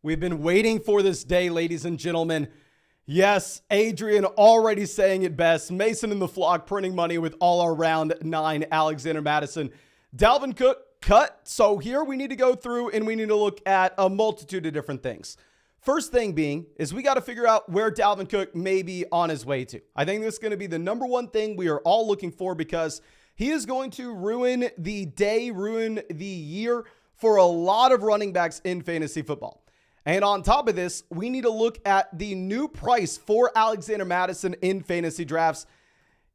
We've been waiting for this day, ladies and gentlemen. Yes, Adrian already saying it best. Mason in the flock printing money with all our round 9 Alexander Mattison. Dalvin Cook cut. So here we need to go through and we need to look at a multitude of different things. First thing being is we got to figure out where Dalvin Cook may be on his way to. I think this is going to be the number one thing we are all looking for because he is going to ruin the day, ruin the year for a lot of running backs in fantasy football. And on top of this, we need to look at the new price for Alexander Mattison in fantasy drafts.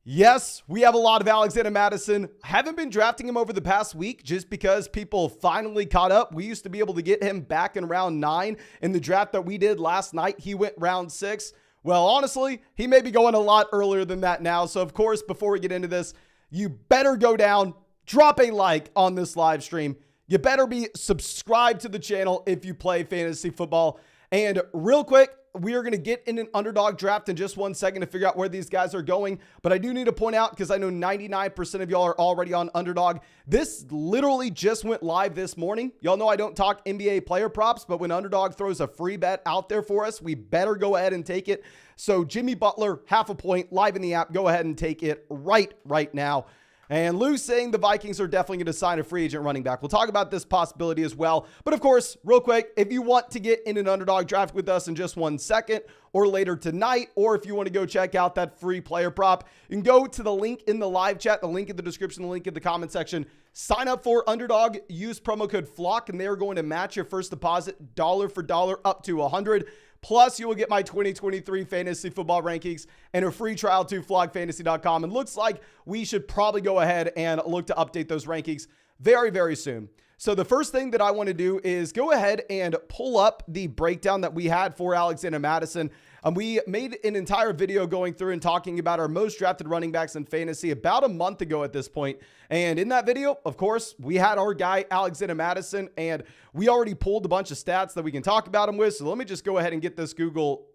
Yes, we have a lot of Alexander Mattison. Haven't been drafting him over the past week just because people finally caught up. We used to be able to get him back in round 9. In the draft that we did last night, he went round 6. Well, honestly, he may be going a lot earlier than that now. So, of course, before we get into this, you better go down, drop a like on this live stream. You better be subscribed to the channel if you play fantasy football. And real quick, we are going to get in an underdog draft in just 1 second to figure out where these guys are going. But I do need to point out, because I know 99% of y'all are already on Underdog, this literally just went live this morning. Y'all know I don't talk NBA player props, but when Underdog throws a free bet out there for us, we better go ahead and take it. So Jimmy Butler, half a point, live in the app. Go ahead and take it right now. And Lou's saying the Vikings are definitely going to sign a free agent running back. We'll talk about this possibility as well. But of course, real quick, if you want to get in an underdog draft with us in just 1 second or later tonight, or if you want to go check out that free player prop, you can go to the link in the live chat, the link in the description, the link in the comment section. Sign up for Underdog, use promo code FLOCK, and they're going to match your first deposit dollar for dollar up to $100. Plus, you will get my 2023 fantasy football rankings and a free trial to flockfantasy.com. And looks like we should probably go ahead and look to update those rankings very, very soon. So the first thing that I want to do is go ahead and pull up the breakdown that we had for Alexander Mattison. We made an entire video going through and talking about our most drafted running backs in fantasy about a month ago at this point. And in that video, of course, we had our guy, Alexander Mattison, and we already pulled a bunch of stats that we can talk about him with. So let me just go ahead and get this Google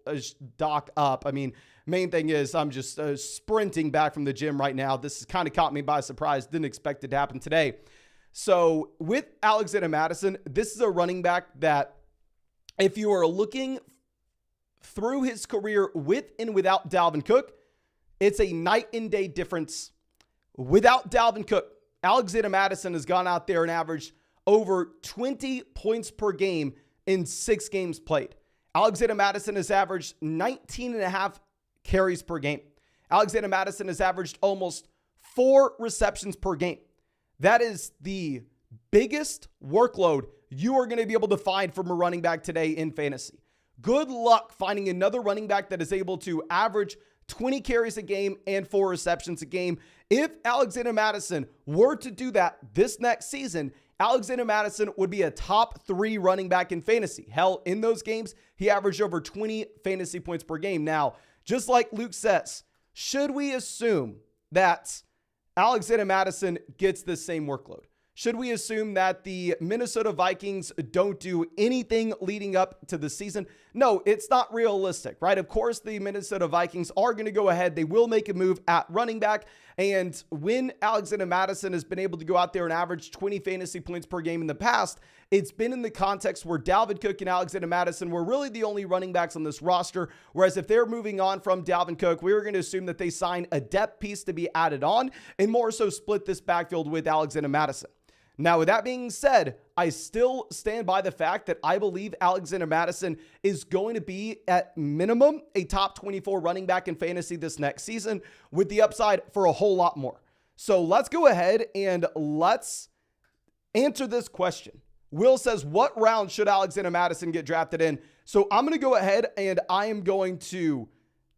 doc up. I mean, main thing is I'm just sprinting back from the gym right now. This has kind of caught me by surprise. Didn't expect it to happen today. So with Alexander Mattison, this is a running back that if you are looking through his career with and without Dalvin Cook, it's a night and day difference. Without Dalvin Cook, Alexander Mattison has gone out there and averaged over 20 points per game in 6 games played. Alexander Mattison has averaged 19.5 carries per game. Alexander Mattison has averaged almost 4 receptions per game. That is the biggest workload you are going to be able to find from a running back today in fantasy. Good luck finding another running back that is able to average 20 carries a game and 4 receptions a game. If Alexander Mattison were to do that this next season, Alexander Mattison would be a top 3 running back in fantasy. Hell, in those games, he averaged over 20 fantasy points per game. Now, just like Luke says, should we assume that Alexander Mattison gets the same workload? Should we assume that the Minnesota Vikings don't do anything leading up to the season? No, it's not realistic, right? Of course, the Minnesota Vikings are going to go ahead. They will make a move at running back. And when Alexander Mattison has been able to go out there and average 20 fantasy points per game in the past, it's been in the context where Dalvin Cook and Alexander Mattison were really the only running backs on this roster. Whereas if they're moving on from Dalvin Cook, we were going to assume that they sign a depth piece to be added on and more so split this backfield with Alexander Mattison. Now, with that being said, I still stand by the fact that I believe Alexander Mattison is going to be at minimum a top 24 running back in fantasy this next season with the upside for a whole lot more. So let's go ahead and let's answer this question. Will says, what round should Alexander Mattison get drafted in? So I'm going to go ahead and I am going to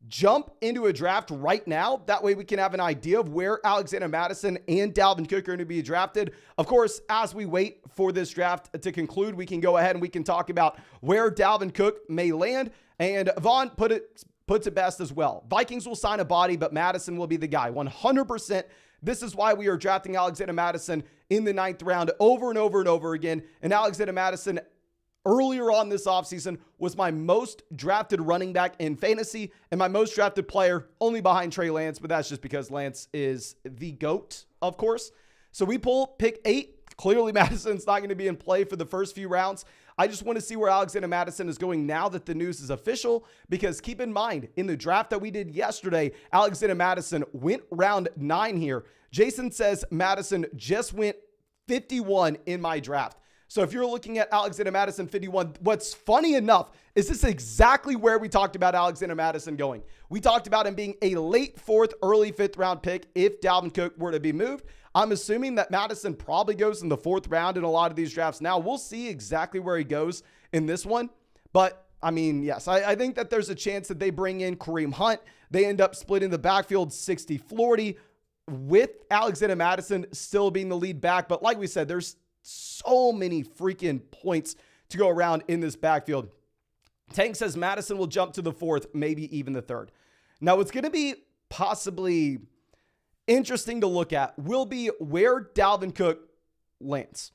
jump into a draft right now. That way we can have an idea of where Alexander Mattison and Dalvin Cook are going to be drafted. Of course, as we wait for this draft to conclude, we can go ahead and we can talk about where Dalvin Cook may land. And Vaughn puts it best as well. Vikings will sign a body, but Mattison will be the guy. 100%. This is why we are drafting Alexander Mattison in the 9th round over and over and over again. And Alexander Mattison earlier on this offseason was my most drafted running back in fantasy and my most drafted player, only behind Trey Lance, but that's just because Lance is the GOAT, of course. So we pull pick 8. Clearly, Mattison's not going to be in play for the first few rounds. I just want to see where Alexander Mattison is going now that the news is official, because keep in mind, in the draft that we did yesterday, Alexander Mattison went round 9 here. Jason says Mattison just went 51 in my draft. So if you're looking at Alexander Mattison 51, what's funny enough is this is exactly where we talked about Alexander Mattison going. We talked about him being a late 4th, early 5th round pick if Dalvin Cook were to be moved. I'm assuming that Mattison probably goes in the 4th round in a lot of these drafts. Now, we'll see exactly where he goes in this one. But, I mean, yes, I think that there's a chance that they bring in Kareem Hunt. They end up splitting the backfield 60-40 with Alexander Mattison still being the lead back. But like we said, there's so many freaking points to go around in this backfield. Tank says Mattison will jump to the 4th, maybe even the 3rd. Now, what's going to be possibly interesting to look at will be where Dalvin Cook lands.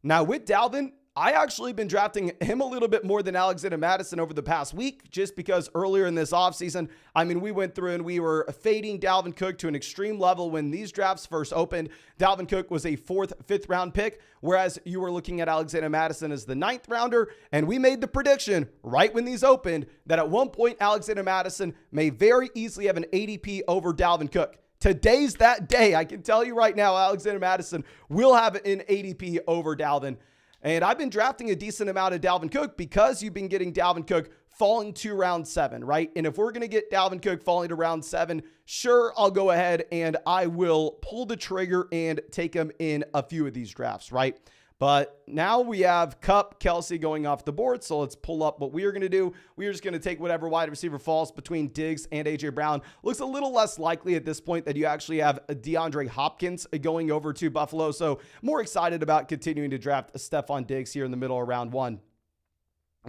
Now, with Dalvin, I actually been drafting him a little bit more than Alexander Mattison over the past week, just because earlier in this offseason, I mean, we went through and we were fading Dalvin Cook to an extreme level when these drafts first opened. Dalvin Cook was a 4th, 5th round pick, whereas you were looking at Alexander Mattison as the 9th rounder. And we made the prediction right when these opened that at one point, Alexander Mattison may very easily have an ADP over Dalvin Cook. Today's that day. I can tell you right now, Alexander Mattison will have an ADP over Dalvin. And I've been drafting a decent amount of Dalvin Cook because you've been getting Dalvin Cook falling to round 7, right? And if we're going to get Dalvin Cook falling to round 7, sure, I'll go ahead and I will pull the trigger and take him in a few of these drafts, right? But now we have Kupp, Kelsey going off the board. So let's pull up what we are going to do. We are just going to take whatever wide receiver falls between Diggs and A.J. Brown. Looks a little less likely at this point that you actually have DeAndre Hopkins going over to Buffalo. So more excited about continuing to draft Stephon Diggs here in the middle of round 1.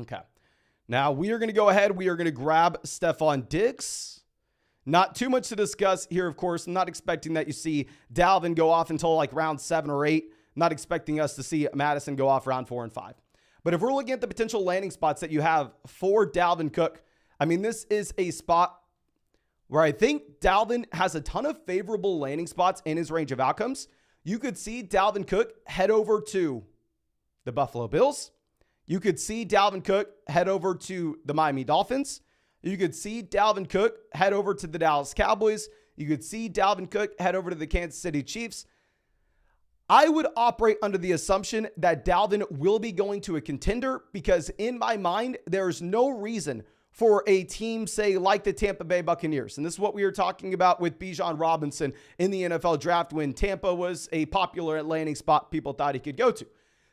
Okay. Now we are going to go ahead. We are going to grab Stephon Diggs. Not too much to discuss here, of course. I'm not expecting that you see Dalvin go off until like round 7 or 8. Not expecting us to see Mattison go off round 4 and 5. But if we're looking at the potential landing spots that you have for Dalvin Cook, I mean, this is a spot where I think Dalvin has a ton of favorable landing spots in his range of outcomes. You could see Dalvin Cook head over to the Buffalo Bills. You could see Dalvin Cook head over to the Miami Dolphins. You could see Dalvin Cook head over to the Dallas Cowboys. You could see Dalvin Cook head over to the Kansas City Chiefs. I would operate under the assumption that Dalvin will be going to a contender because in my mind, there's no reason for a team, say, like the Tampa Bay Buccaneers. And this is what we were talking about with Bijan Robinson in the NFL draft when Tampa was a popular landing spot people thought he could go to.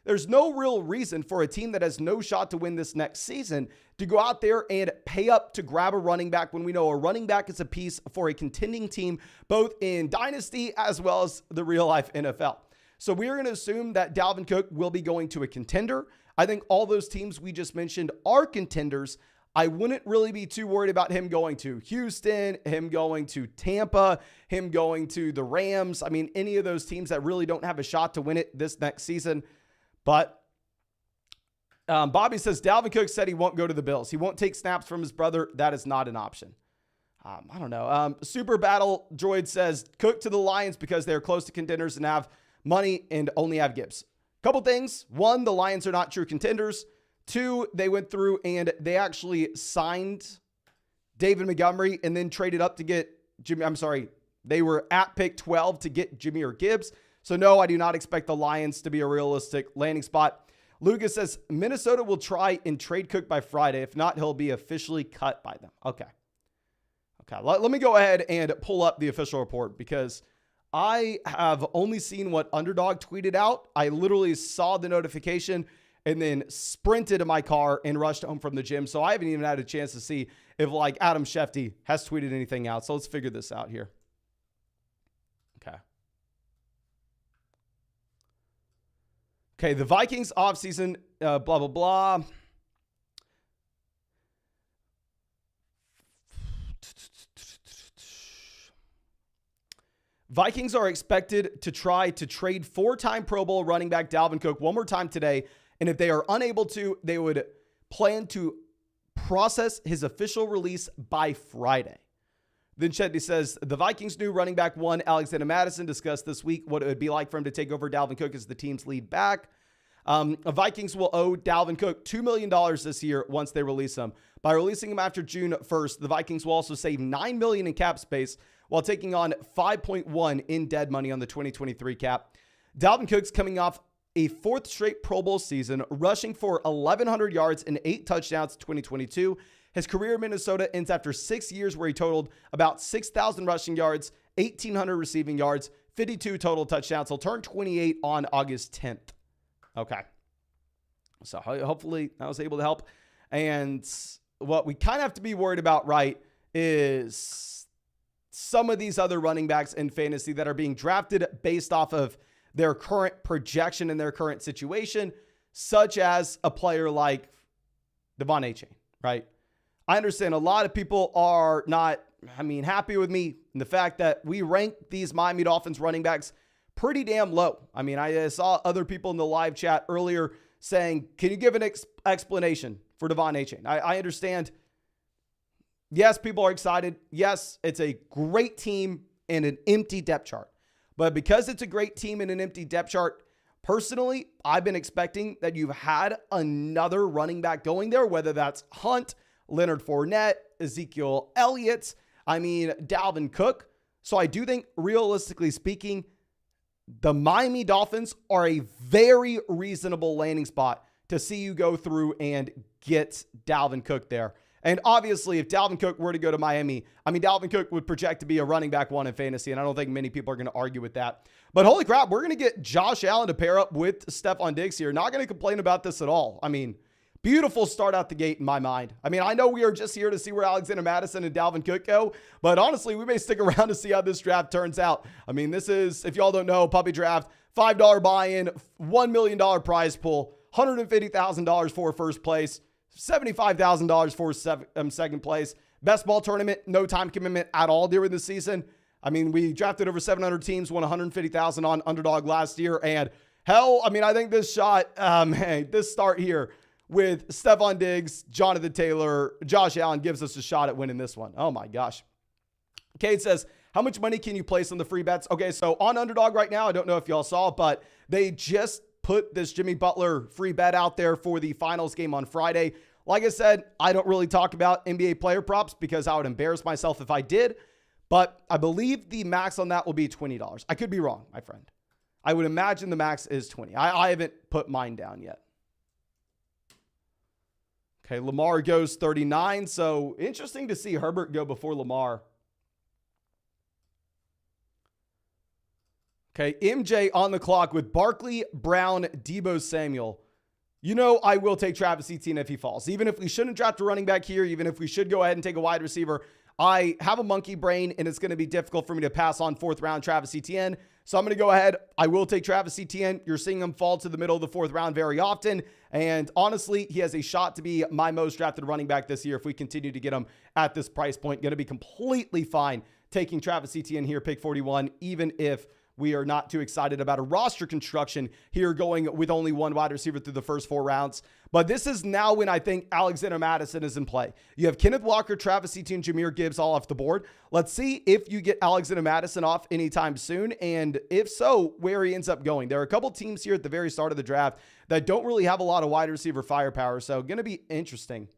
There's no real reason for a team that has no shot to win this next season to go out there and pay up to grab a running back when we know a running back is a piece for a contending team, both in Dynasty as well as the real life NFL. So we're going to assume that Dalvin Cook will be going to a contender. I think all those teams we just mentioned are contenders. I wouldn't really be too worried about him going to Houston, him going to Tampa, him going to the Rams. I mean, any of those teams that really don't have a shot to win it this next season. But Bobby says Dalvin Cook said he won't go to the Bills. He won't take snaps from his brother. That is not an option. I don't know. Super Battle Droid says Cook to the Lions because they're close to contenders and have money and only have Gibbs. Couple things. One, the Lions are not true contenders. 2, they went through and they actually signed David Montgomery and then traded up to get Jimmy. I'm sorry. They were at pick 12 to get Jahmyr Gibbs. So no, I do not expect the Lions to be a realistic landing spot. Lucas says Minnesota will try and trade Cook by Friday. If not, he'll be officially cut by them. Okay. Let me go ahead and pull up the official report because I have only seen what Underdog tweeted out. I literally saw the notification and then sprinted to my car and rushed home from the gym. So I haven't even had a chance to see if like Adam Schefter has tweeted anything out. So let's figure this out here. Okay, the Vikings offseason, blah, blah, blah. Vikings are expected to try to trade 4-time Pro Bowl running back Dalvin Cook one more time today. And if they are unable to, they would plan to process his official release by Friday. Then Chetney says, the Vikings' new running back one, Alexander Mattison, discussed this week what it would be like for him to take over Dalvin Cook as the team's lead back. The Vikings will owe Dalvin Cook $2 million this year once they release him. By releasing him after June 1st, the Vikings will also save $9 million in cap space while taking on $5.1 in dead money on the 2023 cap. Dalvin Cook's coming off a fourth straight Pro Bowl season, rushing for 1,100 yards and 8 touchdowns in 2022. His career in Minnesota ends after 6 years where he totaled about 6,000 rushing yards, 1,800 receiving yards, 52 total touchdowns. He'll turn 28 on August 10th. Okay. So hopefully I was able to help. And what we kind of have to be worried about, right, is some of these other running backs in fantasy that are being drafted based off of their current projection and their current situation, such as a player like Devon Achane, right? I understand a lot of people are not, happy with me in the fact that we rank these Miami Dolphins running backs pretty damn low. I saw other people in the live chat earlier saying, can you give an explanation for Devon Achane? I understand. Yes, people are excited. Yes, it's a great team and an empty depth chart. But because it's a great team and an empty depth chart, personally, I've been expecting that you've had another running back going there, whether that's Hunt, Leonard Fournette, Ezekiel Elliott, Dalvin Cook. So I do think, realistically speaking, the Miami Dolphins are a very reasonable landing spot to see you go through and get Dalvin Cook there. And obviously, if Dalvin Cook were to go to Miami, Dalvin Cook would project to be a running back 1 in fantasy, and I don't think many people are going to argue with that. But holy crap, we're going to get Josh Allen to pair up with Stephon Diggs here. Not going to complain about this at all. Beautiful start out the gate in my mind. I know we are just here to see where Alexander Mattison and Dalvin Cook go, but honestly, we may stick around to see how this draft turns out. This is, if y'all don't know, puppy draft, $5 buy-in, $1 million prize pool, $150,000 for first place, $75,000 for second place. Best ball tournament, no time commitment at all during the season. We drafted over 700 teams, won $150,000 on Underdog last year. And hell, I think this this start here with Stephon Diggs, Jonathan Taylor, Josh Allen gives us a shot at winning this one. Oh my gosh. Kate says, how much money can you place on the free bets? Okay, so on Underdog right now, I don't know if y'all saw, but they just put this Jimmy Butler free bet out there for the finals game on Friday. Like I said, I don't really talk about NBA player props because I would embarrass myself if I did, but I believe the max on that will be $20. I could be wrong, my friend. I would imagine the max is 20. I haven't put mine down yet. Okay, Lamar goes 39, so interesting to see Herbert go before Lamar. Okay, MJ on the clock with Barkley, Brown, Deebo Samuel. I will take Travis Etienne if he falls. Even if we shouldn't draft a running back here, even if we should go ahead and take a wide receiver, I have a monkey brain, and it's going to be difficult for me to pass on 4th round Travis Etienne. So I'm going to go ahead. I will take Travis Etienne. You're seeing him fall to the middle of the 4th round very often. And honestly, he has a shot to be my most drafted running back this year if we continue to get him at this price point. Going to be completely fine taking Travis Etienne here, pick 41, even if we are not too excited about a roster construction here going with only one wide receiver through the first 4 rounds. But this is now when I think Alexander Mattison is in play. You have Kenneth Walker, Travis Etienne, Jahmyr Gibbs all off the board. Let's see if you get Alexander Mattison off anytime soon. And if so, where he ends up going. There are a couple teams here at the very start of the draft that don't really have a lot of wide receiver firepower. So going to be interesting.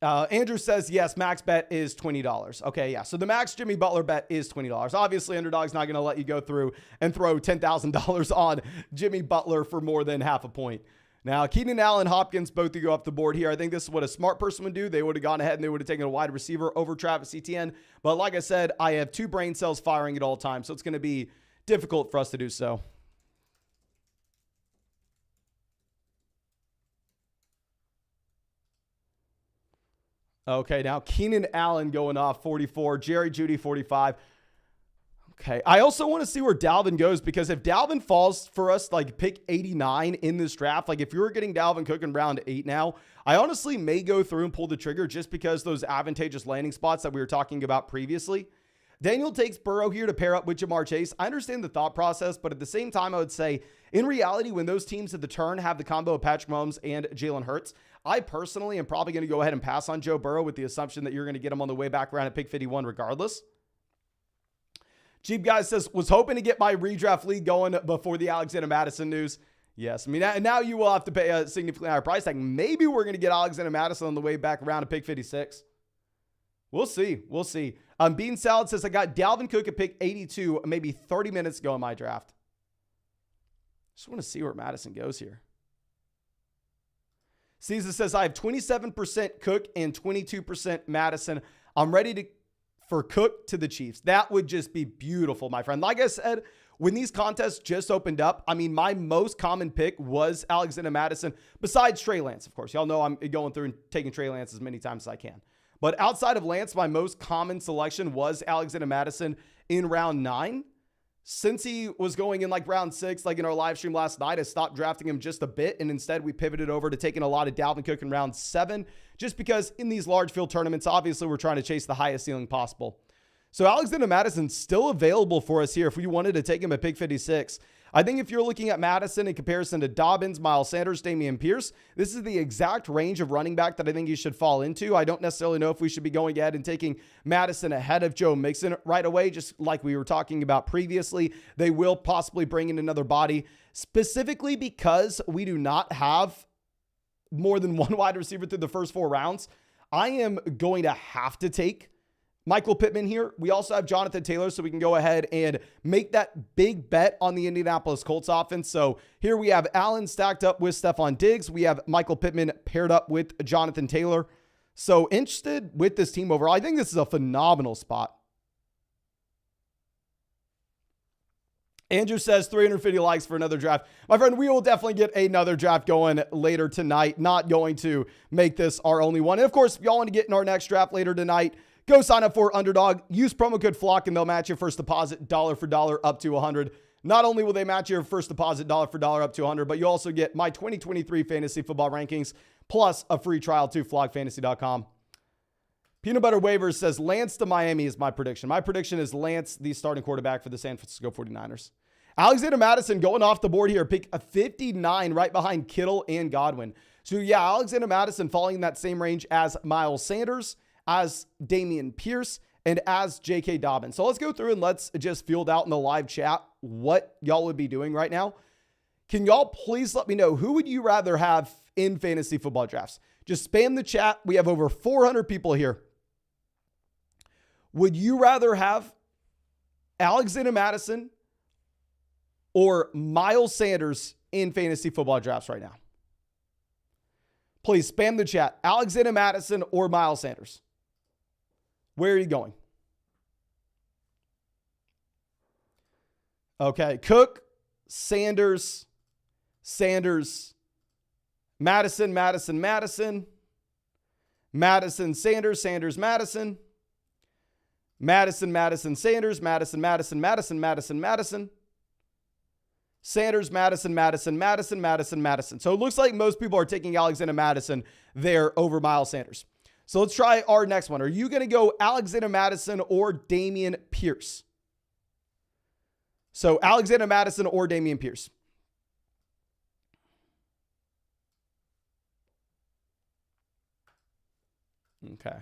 Andrew says, yes, max bet is $20. Okay, yeah. So the max Jimmy Butler bet is $20. Obviously, Underdog's not going to let you go through and throw $10,000 on Jimmy Butler for more than half a point. Now, Keenan Allen, Hopkins, both go up the board here. I think this is what a smart person would do. They would have gone ahead and they would have taken a wide receiver over Travis Etienne. But like I said, I have 2 brain cells firing at all times, so it's going to be difficult for us to do so. Okay, now Keenan Allen going off 44, Jerry Jeudy 45. Okay, I also want to see where Dalvin goes, because if Dalvin falls for us, like pick 89 in this draft, like if you were getting Dalvin Cook in round 8 now, I honestly may go through and pull the trigger just because those advantageous landing spots that we were talking about previously. Daniel takes Burrow here to pair up with Jamar Chase. I understand the thought process, but at the same time, I would say in reality, when those teams at the turn have the combo of Patrick Mahomes and Jalen Hurts, I personally am probably going to go ahead and pass on Joe Burrow with the assumption that you're going to get him on the way back around at pick 51 regardless. Cheap Guy says, was hoping to get my redraft league going before the Alexander Mattison news. Yes, I mean, now you will have to pay a significantly higher price tag. Maybe we're going to get Alexander Mattison on the way back around to pick 56. We'll see. We'll see. Bean Salad says, I got Dalvin Cook at pick 82, maybe 30 minutes ago in my draft. Just want to see where Mattison goes here. Caesar says, I have 27% Cook and 22% Mattison. I'm ready for Cook to the Chiefs. That would just be beautiful, my friend. Like I said, when these contests just opened up, I mean, my most common pick was Alexander Mattison, besides Trey Lance, of course. Y'all know I'm going through and taking Trey Lance as many times as I can. But outside of Lance, my most common selection was Alexander Mattison in round 9. Since he was going in like round 6, like in our live stream last night, I stopped drafting him just a bit. And instead we pivoted over to taking a lot of Dalvin Cook in round 7, just because in these large field tournaments, obviously we're trying to chase the highest ceiling possible. So Alexander Mattison's still available for us here if we wanted to take him at pick 56. I think if you're looking at Mattison in comparison to Dobbins, Miles Sanders, Dameon Pierce, this is the exact range of running back that I think you should fall into. I don't necessarily know if we should be going ahead and taking Mattison ahead of Joe Mixon right away, just like we were talking about previously. They will possibly bring in another body, specifically because we do not have more than one wide receiver through the first 4 rounds. I am going to have to take Michael Pittman here. We also have Jonathan Taylor, so we can go ahead and make that big bet on the Indianapolis Colts offense. So here we have Allen stacked up with Stephon Diggs. We have Michael Pittman paired up with Jonathan Taylor. So interested with this team overall. I think this is a phenomenal spot. Andrew says 350 likes for another draft. My friend, we will definitely get another draft going later tonight. Not going to make this our only one. And of course, if y'all want to get in our next draft later tonight, go sign up for Underdog. Use promo code FLOCK and they'll match your first deposit dollar for dollar up to $100. Not only will they match your first deposit dollar for dollar up to $100, but you also get my 2023 fantasy football rankings plus a free trial to flockfantasy.com. Peanut Butter Waivers says Lance to Miami is my prediction. My prediction is Lance, the starting quarterback for the San Francisco 49ers. Alexander Mattison going off the board here, pick a 59 right behind Kittle and Godwin. So yeah, Alexander Mattison falling in that same range as Miles Sanders, as Dameon Pierce, and as J.K. Dobbins. So let's go through and let's just field out in the live chat what y'all would be doing right now. Can y'all please let me know, who would you rather have in fantasy football drafts? Just spam the chat. We have over 400 people here. Would you rather have Alexander Mattison or Miles Sanders in fantasy football drafts right now? Please spam the chat. Alexander Mattison or Miles Sanders? Where are you going? Okay. Cook, Sanders, Mattison, Madison, Sanders, Madison, Sanders, Madison, Sanders, Madison. So it looks like most people are taking Alexander Mattison there over Miles Sanders. So let's try our next one. Are you going to go Alexander Mattison or Dameon Pierce? So Alexander Mattison or Dameon Pierce. Okay.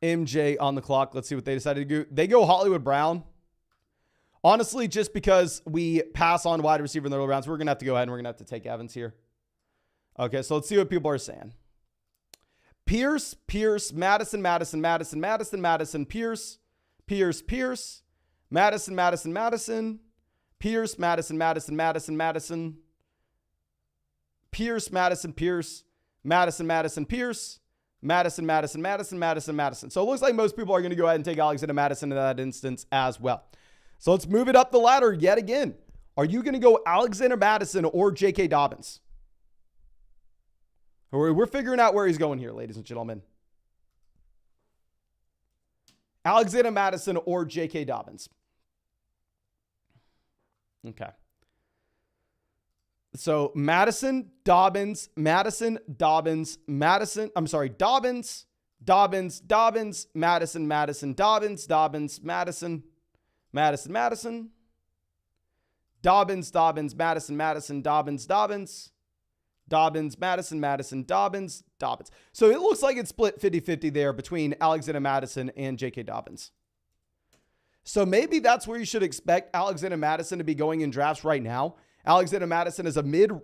MJ on the clock. Let's see what they decided to do. They go Hollywood Brown. Honestly, just because we pass on wide receiver in the early rounds, we're going to have to go ahead and we're going to have to take Evans here. Okay, so let's see what people are saying. Pierce, Madison, Pierce, Madison, Pierce, Pierce, Pierce, Madison, Pierce, Madison. So it looks like most people are going to go ahead and take Alexander Mattison in that instance as well. So let's move it up the ladder yet again. Are you going to go Alexander Mattison or J.K. Dobbins? We're figuring out where he's going here, ladies and gentlemen. Alexander Mattison or J.K. Dobbins. Okay. So Dobbins, Madison, Madison, Dobbins, Madison, Dobbins. So it looks like it's split 50-50 there between Alexander Mattison and J.K. Dobbins. So maybe that's where you should expect Alexander Mattison to be going in drafts right now. Alexander Mattison is a mid-round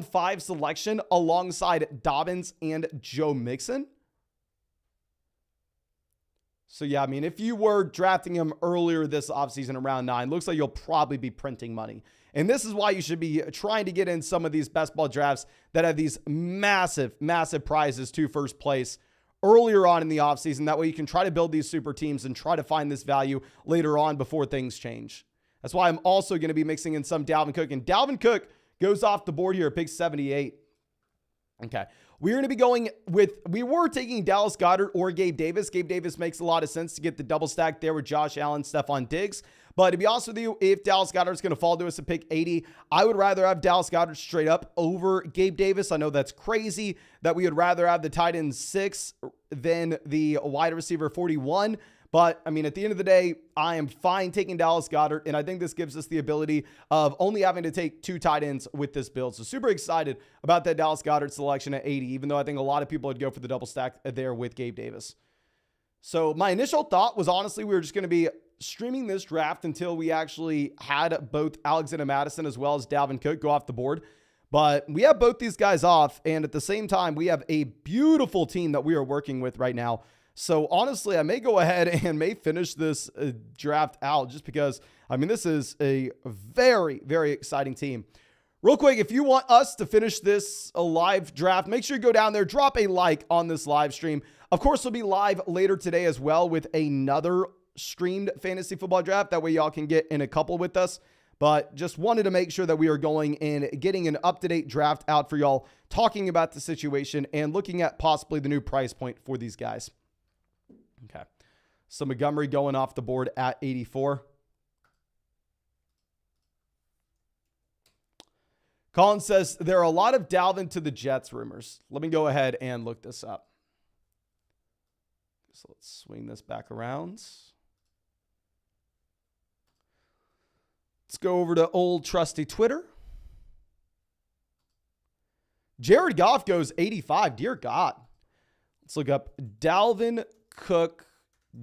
5 selection alongside Dobbins and Joe Mixon. So yeah, I mean, if you were drafting him earlier this offseason around 9, looks like you'll probably be printing money. And this is why you should be trying to get in some of these best ball drafts that have these massive, massive prizes to first place earlier on in the offseason. That way you can try to build these super teams and try to find this value later on before things change. That's why I'm also going to be mixing in some Dalvin Cook. And Dalvin Cook goes off the board here at pick 78. Okay. We're going to be going with, we were taking Dallas Goedert or Gabe Davis. Gabe Davis makes a lot of sense to get the double stack there with Josh Allen, Stephon Diggs. But to be honest with you, if Dallas Goedert is going to fall to us at pick 80, I would rather have Dallas Goedert straight up over Gabe Davis. I know that's crazy that we would rather have the tight end 6 than the wide receiver 41. But, I mean, at the end of the day, I am fine taking Dallas Goedert, and I think this gives us the ability of only having to take 2 tight ends with this build. So super excited about that Dallas Goedert selection at 80, even though I think a lot of people would go for the double stack there with Gabe Davis. So my initial thought was, honestly, we were just going to be streaming this draft until we actually had both Alexander Mattison as well as Dalvin Cook go off the board. But we have both these guys off, and at the same time, we have a beautiful team that we are working with right now. So honestly, I may go ahead and may finish this draft out just because, I mean, this is a very, very exciting team. Real quick, if you want us to finish this live draft, make sure you go down there, drop a like on this live stream. Of course, we'll be live later today as well with another streamed fantasy football draft. That way y'all can get in a couple with us. But just wanted to make sure that we are going and getting an up-to-date draft out for y'all, talking about the situation and looking at possibly the new price point for these guys. Okay. So Montgomery going off the board at 84. Colin says there are a lot of Dalvin to the Jets rumors. Let me go ahead and look this up. So let's swing this back around. Let's go over to old trusty Twitter. Jared Goff goes 85. Dear God. Let's look up Dalvin Cook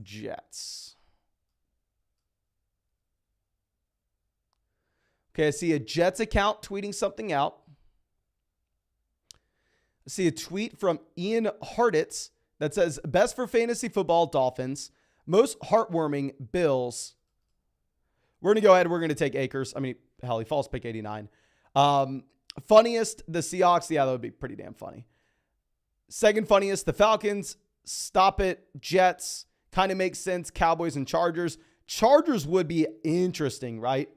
Jets. Okay, I see a Jets account tweeting something out. I see a tweet from Ian Hartitz that says, best for fantasy football, Dolphins. Most heartwarming, Bills. We're going to go ahead and we're going to take Akers. I mean, hell, he falls pick 89. Funniest, the Seahawks. Yeah, that would be pretty damn funny. Second funniest, the Falcons. Stop it, Jets. Kind of makes sense. Cowboys and Chargers. Chargers would be interesting, right?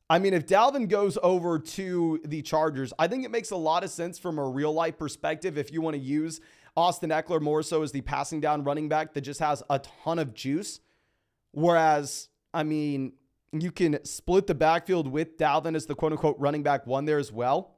I mean, if Dalvin goes over to the Chargers, I think it makes a lot of sense from a real life perspective if you want to use Austin Eckler more so as the passing down running back that just has a ton of juice. Whereas, I mean, you can split the backfield with Dalvin as the quote unquote running back 1 there as well.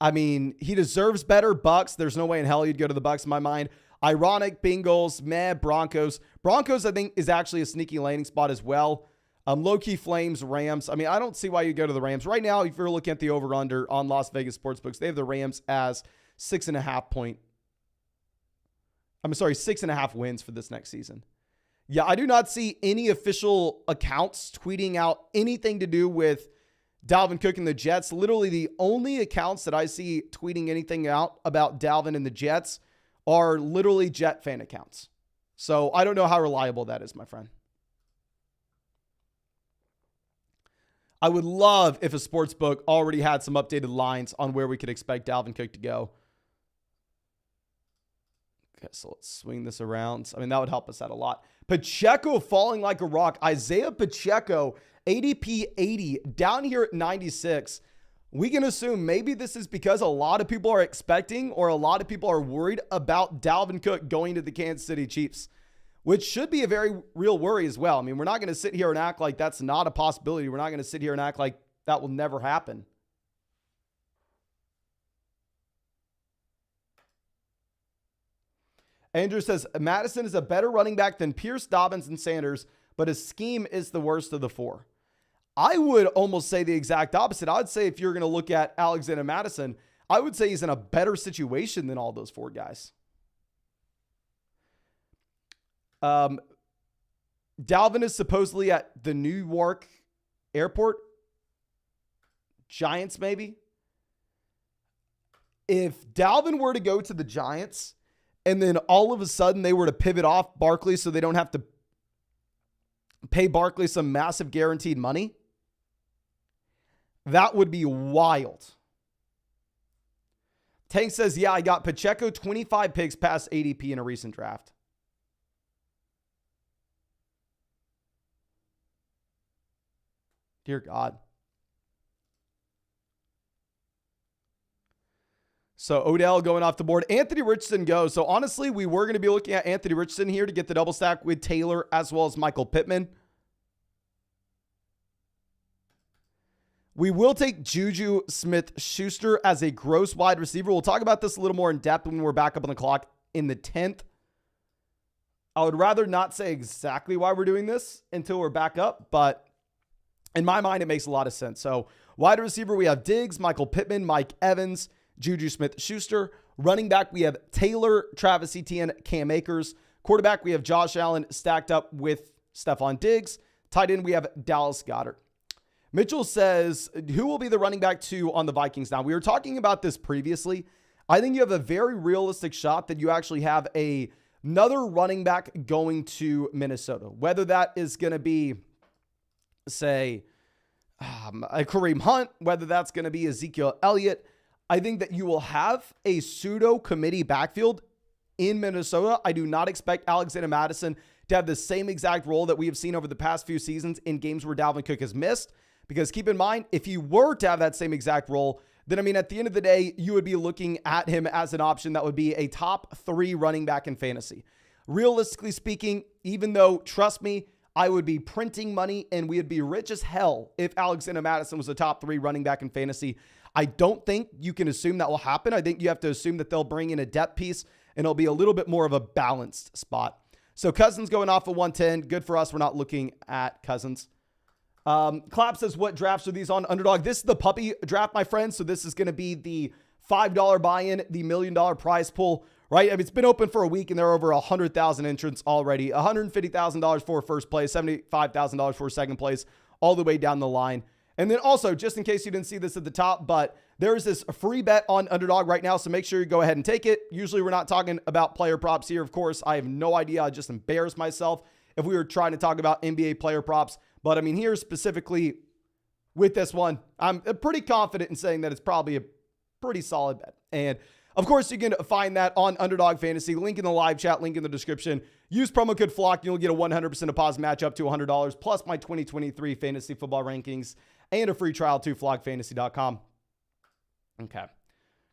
I mean, he deserves better. Bucks. There's no way in hell you'd go to the Bucks in my mind. Ironic, Bengals, Broncos. Broncos, I think, is actually a sneaky landing spot as well. Low-key Flames, Rams. I mean, I don't see why you go to the Rams. Right now, if you're looking at the over-under on Las Vegas Sportsbooks, they have the Rams as 6.5 wins for this next season. Yeah, I do not see any official accounts tweeting out anything to do with Dalvin Cook and the Jets. Literally the only accounts that I see tweeting anything out about Dalvin and the Jets are literally Jet fan accounts. So I don't know how reliable that is, my friend. I would love if a sports book already had some updated lines on where we could expect Dalvin Cook to go. Okay, so let's swing this around. I mean, that would help us out a lot. Pacheco falling like a rock. Isaiah Pacheco, ADP 80, down here at 96. We can assume maybe this is because a lot of people are expecting or a lot of people are worried about Dalvin Cook going to the Kansas City Chiefs, which should be a very real worry as well. I mean, we're not going to sit here and act like that's not a possibility. We're not going to sit here and act like that will never happen. Andrew says, Mattison is a better running back than Pierce, Dobbins, and Sanders, but his scheme is the worst of the 4. I would almost say the exact opposite. I would say if you're going to look at Alexander Mattison, I would say he's in a better situation than all those 4 guys. Dalvin is supposedly at the New York airport. Giants, maybe. If Dalvin were to go to the Giants and then all of a sudden they were to pivot off Barkley so they don't have to pay Barkley some massive guaranteed money, that would be wild. Tank says, yeah, I got Pacheco 25 picks past ADP in a recent draft. Dear God. So Odell going off the board. Anthony Richardson goes. So honestly, we were going to be looking at Anthony Richardson here to get the double stack with Taylor as well as Michael Pittman. We will take Juju Smith-Schuster as a gross wide receiver. We'll talk about this a little more in depth when we're back up on the clock in the 10th. I would rather not say exactly why we're doing this until we're back up, but in my mind, it makes a lot of sense. So wide receiver, we have Diggs, Michael Pittman, Mike Evans, Juju Smith-Schuster. Running back, we have Taylor, Travis Etienne, Cam Akers. Quarterback, we have Josh Allen stacked up with Stephon Diggs. Tight end, we have Dallas Goedert. Mitchell says, who will be the running back 2 on the Vikings? Now, we were talking about this previously. I think you have a very realistic shot that you actually have another running back going to Minnesota. Whether that is going to be, say, a Kareem Hunt, whether that's going to be Ezekiel Elliott. I think that you will have a pseudo committee backfield in Minnesota. I do not expect Alexander Mattison to have the same exact role that we have seen over the past few seasons in games where Dalvin Cook has missed. Because keep in mind, if he were to have that same exact role, then, I mean, at the end of the day, you would be looking at him as an option that would be a top 3 running back in fantasy. Realistically speaking, even though, trust me, I would be printing money and we would be rich as hell if Alexander Mattison was a top 3 running back in fantasy. I don't think you can assume that will happen. I think you have to assume that they'll bring in a depth piece and it'll be a little bit more of a balanced spot. So Cousins going off at 110. Good for us. We're not looking at Cousins. Clap says, what drafts are these on Underdog? This is the puppy draft, my friends. So this is going to be the $5 buy-in, the $1 million prize pool, right? I mean, it's been open for a week and there are over 100,000 entrants already. $150,000 for first place, $75,000 for second place, all the way down the line. And then also, just in case you didn't see this at the top, but there's this free bet on Underdog right now. So make sure you go ahead and take it. Usually we're not talking about player props here. Of course, I have no idea. I just embarrass myself if we were trying to talk about NBA player props. But I mean, here specifically with this one, I'm pretty confident in saying that it's probably a pretty solid bet. And of course, you can find that on Underdog Fantasy. Link in the live chat, link in the description. Use promo code FLOCK and you'll get a 100% deposit match up to $100, plus my 2023 fantasy football rankings and a free trial to flockfantasy.com. Okay.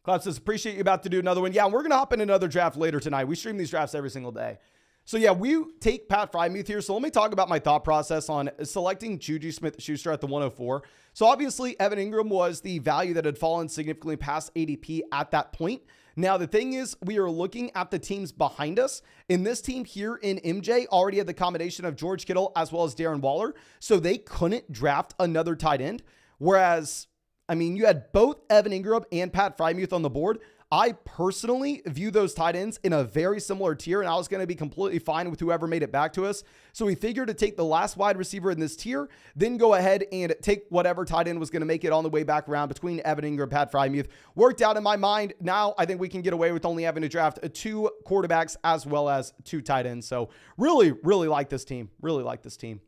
Clap says, appreciate you about to do another one. Yeah, we're going to hop in another draft later tonight. We stream these drafts every single day. So yeah, we take Pat Frymuth here. So let me talk about my thought process on selecting Juju Smith-Schuster at the 104. So obviously Evan Ingram was the value that had fallen significantly past ADP at that point. Now the thing is, we are looking at the teams behind us. And this team here in MJ already had the combination of George Kittle as well as Darren Waller. So they couldn't draft another tight end. Whereas, I mean, you had both Evan Ingram and Pat Frymuth on the board. I personally view those tight ends in a very similar tier, and I was going to be completely fine with whoever made it back to us. So we figured to take the last wide receiver in this tier, then go ahead and take whatever tight end was going to make it on the way back around between Evan Ingram and Pat Frymuth. Worked out in my mind. Now I think we can get away with only having to draft 2 quarterbacks as well as 2 tight ends. So really, really like this team. Really like this team.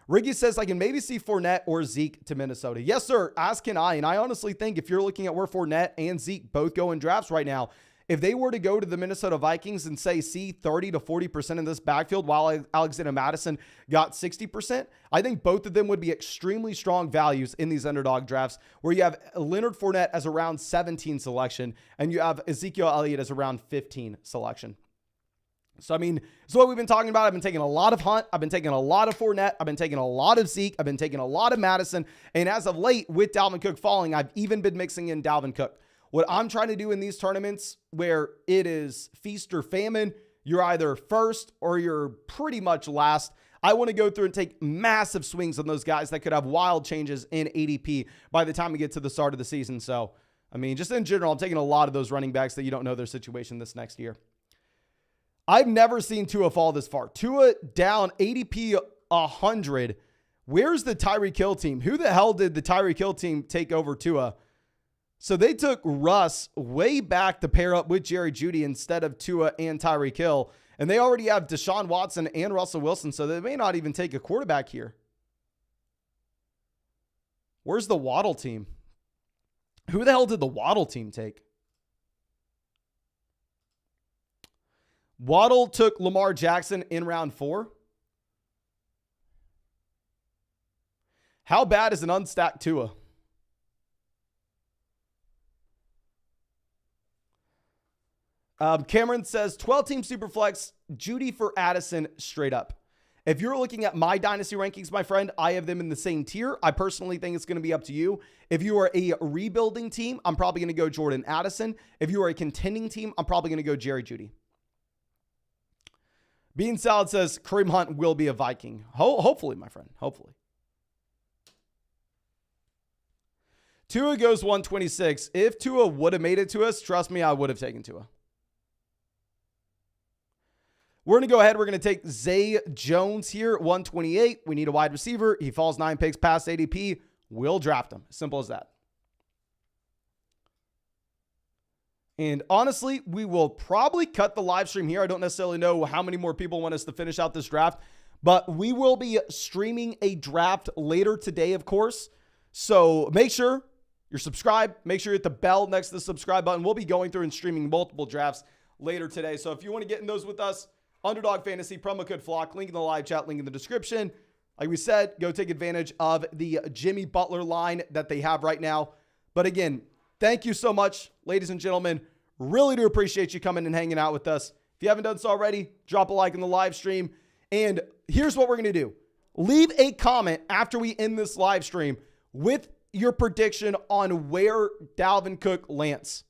Riggy says, I can maybe see Fournette or Zeke to Minnesota. Yes, sir, as can I. And I honestly think if you're looking at where Fournette and Zeke both go in drafts right now, if they were to go to the Minnesota Vikings and say, see 30 to 40% in this backfield while Alexander Mattison got 60%, I think both of them would be extremely strong values in these Underdog drafts where you have Leonard Fournette as around 17 selection and you have Ezekiel Elliott as around 15 selection. So, I mean, it's what we've been talking about. I've been taking a lot of Hunt. I've been taking a lot of Fournette. I've been taking a lot of Zeke. I've been taking a lot of Mattison. And as of late, with Dalvin Cook falling, I've even been mixing in Dalvin Cook. What I'm trying to do in these tournaments where it is feast or famine, you're either first or you're pretty much last. I want to go through and take massive swings on those guys that could have wild changes in ADP by the time we get to the start of the season. So I mean, just in general, I'm taking a lot of those running backs that you don't know their situation this next year. I've never seen Tua fall this far. Tua down ADP 100. Where's the Tyreek Hill team? Who the hell did the Tyreek Hill team take over Tua? So they took Russ way back to pair up with Jerry Jeudy instead of Tua and Tyreek Hill. And they already have Deshaun Watson and Russell Wilson, so they may not even take a quarterback here. Where's the Waddle team? Who the hell did the Waddle team take? Waddle took Lamar Jackson in round 4. How bad is an unstacked Tua? Cameron says 12-team Superflex, Jeudy for Addison straight up. If you're looking at my dynasty rankings, my friend, I have them in the same tier. I personally think it's going to be up to you. If you are a rebuilding team, I'm probably going to go Jordan Addison. If you are a contending team, I'm probably going to go Jerry Jeudy. Bean Salad says Kareem Hunt will be a Viking. Hopefully, my friend. Hopefully. Tua goes 126. If Tua would have made it to us, trust me, I would have taken Tua. We're going to go ahead. We're going to take Zay Jones here at 128. We need a wide receiver. He falls 9 picks past ADP. We'll draft him. Simple as that. And honestly, we will probably cut the live stream here. I don't necessarily know how many more people want us to finish out this draft, but we will be streaming a draft later today, of course. So make sure you're subscribed. Make sure you hit the bell next to the subscribe button. We'll be going through and streaming multiple drafts later today. So if you want to get in those with us, Underdog Fantasy, promo code FLOCK, link in the live chat, link in the description. Like we said, go take advantage of the Jimmy Butler line that they have right now. But again, thank you so much, ladies and gentlemen. Really do appreciate you coming and hanging out with us. If you haven't done so already, drop a like in the live stream. And here's what we're going to do. Leave a comment after we end this live stream with your prediction on where Dalvin Cook lands.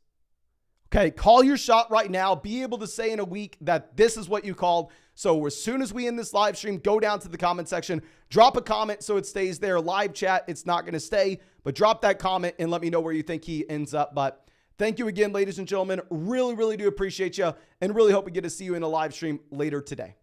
Okay, call your shot right now. Be able to say in a week that this is what you called. So as soon as we end this live stream, go down to the comment section, drop a comment so it stays there. Live chat, it's not going to stay, but drop that comment and let me know where you think he ends up. But thank you again, ladies and gentlemen. Really, really do appreciate you and really hope we get to see you in a live stream later today.